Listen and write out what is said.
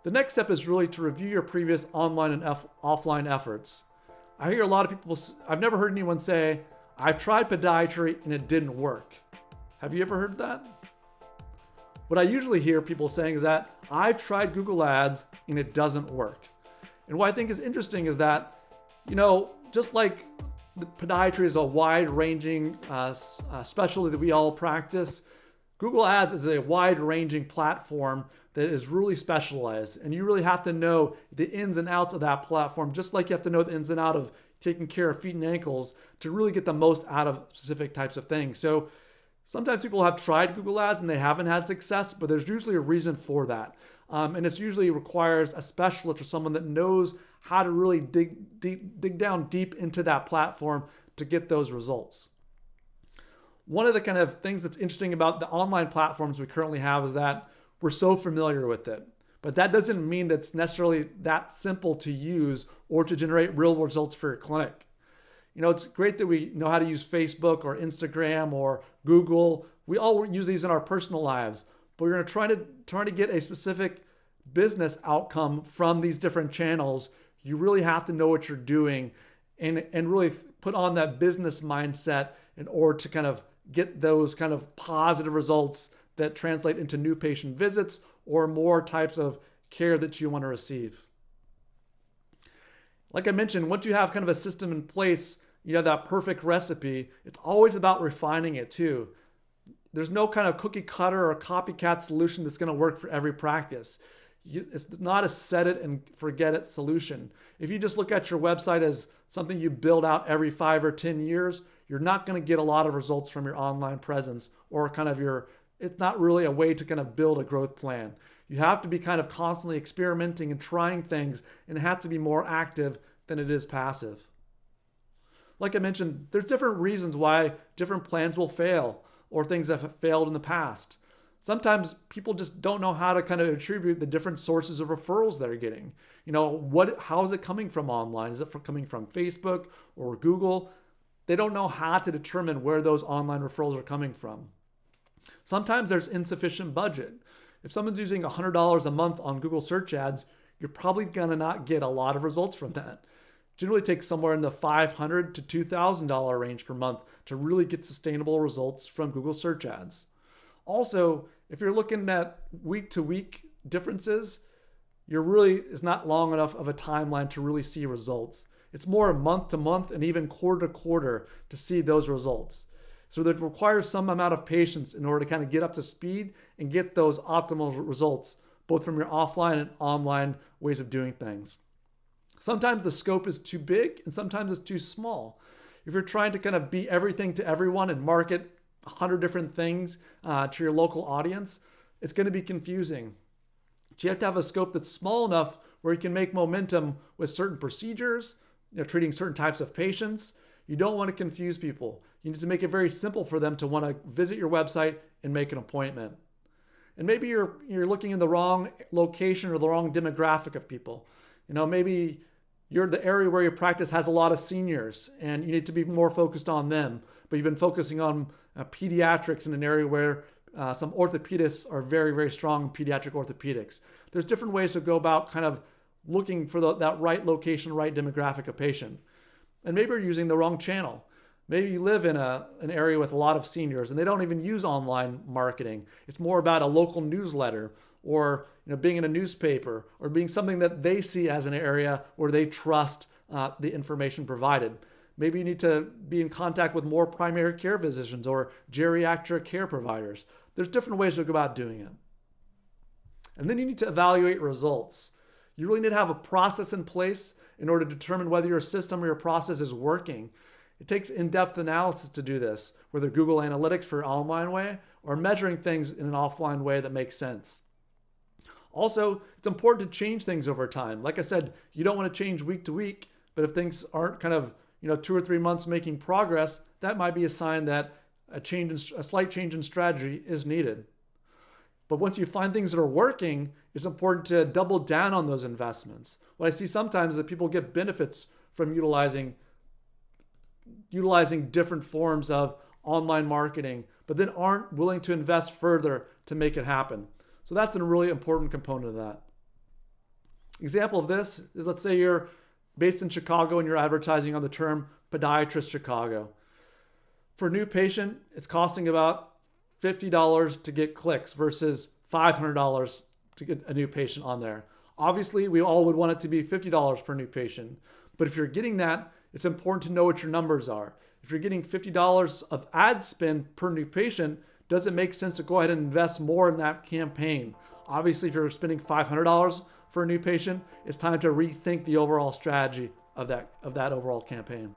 The next step is really to review your previous online and offline efforts. I hear a lot of people, I've never heard anyone say, I've tried podiatry and it didn't work. Have you ever heard that? What I usually hear people saying is that I've tried Google Ads and it doesn't work. And what I think is interesting is that, just like the podiatry is a wide-ranging specialty that we all practice, Google Ads is a wide-ranging platform that is really specialized. And you really have to know the ins and outs of that platform, just like you have to know the ins and outs of taking care of feet and ankles to really get the most out of specific types of things. So sometimes people have tried Google Ads and they haven't had success, but there's usually a reason for that. And it usually requires a specialist or someone that knows how to really dig down deep into that platform to get those results. One of the kind of things that's interesting about the online platforms we currently have is that we're so familiar with it. But that doesn't mean that it's necessarily that simple to use or to generate real results for your clinic. It's great that we know how to use Facebook or Instagram or Google. We all use these in our personal lives, but we're going to try to get a specific business outcome from these different channels. You really have to know what you're doing and really put on that business mindset in order to kind of get those kind of positive results that translate into new patient visits or more types of care that you want to receive. Like I mentioned, once you have kind of a system in place, you have that perfect recipe, it's always about refining it too. There's no kind of cookie cutter or copycat solution that's going to work for every practice. It's not a set it and forget it solution. If you just look at your website as something you build out every 5 or 10 years, you're not going to get a lot of results from your online presence or it's not really a way to kind of build a growth plan. You have to be kind of constantly experimenting and trying things, and it has to be more active than it is passive. Like I mentioned, there's different reasons why different plans will fail or things that have failed in the past. Sometimes people just don't know how to kind of attribute the different sources of referrals they're getting. How is it coming from online? Is it coming from Facebook or Google? They don't know how to determine where those online referrals are coming from. Sometimes there's insufficient budget. If someone's using $100 a month on Google search ads, you're probably going to not get a lot of results from that. Generally takes somewhere in the $500 to $2,000 range per month to really get sustainable results from Google search ads. Also, if you're looking at week to week differences, it's not long enough of a timeline to really see results. It's more month to month and even quarter to quarter to see those results. So that requires some amount of patience in order to kind of get up to speed and get those optimal results, both from your offline and online ways of doing things. Sometimes the scope is too big and sometimes it's too small. If you're trying to kind of be everything to everyone and market 100 different things to your local audience, it's going to be confusing. So you have to have a scope that's small enough where you can make momentum with certain procedures, treating certain types of patients. You don't want to confuse people. You need to make it very simple for them to want to visit your website and make an appointment. And maybe you're looking in the wrong location or the wrong demographic of people. Maybe you're the area where your practice has a lot of seniors and you need to be more focused on them, but you've been focusing on pediatrics in an area where some orthopedists are very, very strong in pediatric orthopedics. There's different ways to go about kind of looking for that right location, right demographic of patient. And maybe you're using the wrong channel. Maybe you live in an area with a lot of seniors and they don't even use online marketing. It's more about a local newsletter or being in a newspaper or being something that they see as an area where they trust the information provided. Maybe you need to be in contact with more primary care physicians or geriatric care providers. There's different ways to go about doing it. And then you need to evaluate results. You really need to have a process in place in order to determine whether your system or your process is working. It takes in-depth analysis to do this, whether Google Analytics for an online way or measuring things in an offline way that makes sense. Also, it's important to change things over time. Like I said, you don't want to change week to week, but if things aren't kind of 2 or 3 months making progress, that might be a sign that a slight change in strategy is needed. But once you find things that are working, it's important to double down on those investments. What I see sometimes is that people get benefits from utilizing different forms of online marketing, but then aren't willing to invest further to make it happen. So that's a really important component of that. Example of this is, let's say you're based in Chicago and you're advertising on the term podiatrist Chicago. For a new patient, it's costing about $50 to get clicks versus $500 to get a new patient on there. Obviously, we all would want it to be $50 per new patient. But if you're getting that, it's important to know what your numbers are. If you're getting $50 of ad spend per new patient, does it make sense to go ahead and invest more in that campaign? Obviously, if you're spending $500 for a new patient, it's time to rethink the overall strategy of that overall campaign.